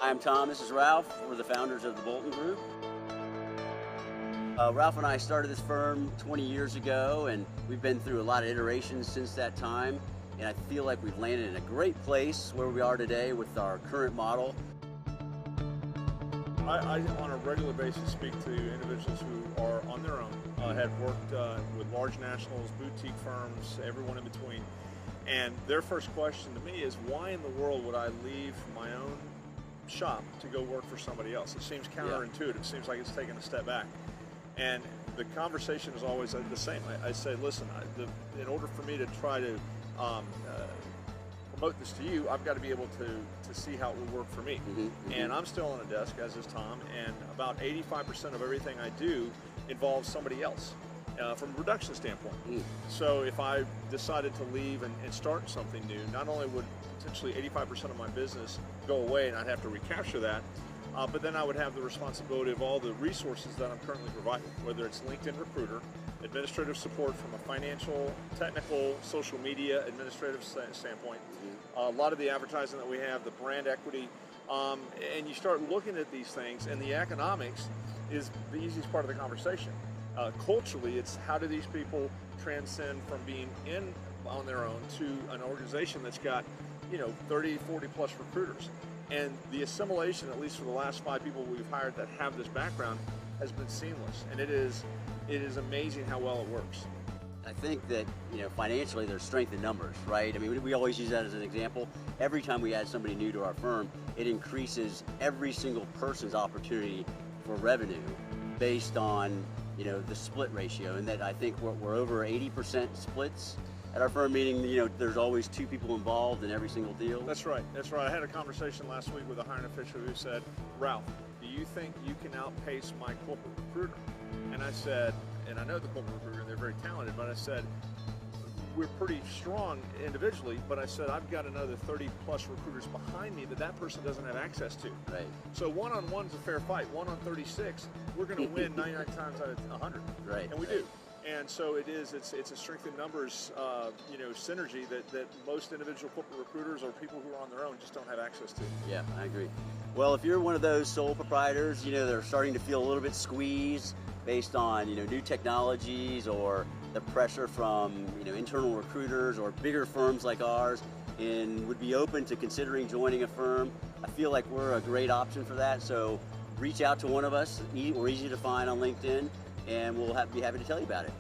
I'm Tom, this is Ralph. We're the founders of the Bolton Group. Ralph and I started this firm 20 years ago, and we've been through a lot of iterations since that time. And I feel like we've landed in a great place where we are today with our current model. I on a regular basis speak to individuals who are on their own, have worked with large nationals, boutique firms, everyone in between. And their first question to me is, why in the world would I leave my own shop to go work for somebody else? It seems counterintuitive. It seems like it's taking a step back. And the conversation is always the same. I say, listen, in order for me to try to promote this to you, I've got to be able to see how it will work for me. And I'm still on a desk, as is Tom, and about 85% of everything I do involves somebody else from a production standpoint. So if I decided to leave and start something new, not only would potentially 85% of my business go away and I'd have to recapture that, but then I would have the responsibility of all the resources that I'm currently providing, whether it's LinkedIn Recruiter, administrative support from a financial, technical, social media, administrative standpoint, a lot of the advertising that we have, the brand equity, and you start looking at these things, and the economics is the easiest part of the conversation. Culturally, it's how do these people transcend from being in on their own to an organization that's got 30, 40 plus recruiters. And the assimilation, at least for the last 5 people we've hired that have this background, has been seamless. And it is amazing how well it works. I think that financially there's strength in numbers, right? I mean, we always use that as an example. Every time we add somebody new to our firm, it increases every single person's opportunity for revenue based on the split ratio, and that I think we're over 80% splits at our firm, meaning there's always 2 people involved in every single deal. That's right. That's right. I had a conversation last week with a hiring official who said, Ralph, do you think you can outpace my corporate recruiter? And I said, and I know the corporate recruiter, they're very talented, but I said, we're pretty strong individually, but I said, I've got another 30 plus recruiters behind me that person doesn't have access to. Right. So one-on-one is a fair fight. 1 on 36, we're going to win 99 times out of 100. Right. And we do. And so it's a strength in numbers, synergy that most individual corporate recruiters or people who are on their own just don't have access to. Yeah, I agree. Well, if you're one of those sole proprietors, that are starting to feel a little bit squeezed based on, new technologies or the pressure from, internal recruiters or bigger firms like ours, and would be open to considering joining a firm, I feel like we're a great option for that. So reach out to one of us. We're easy to find on LinkedIn, and we'll be happy to tell you about it.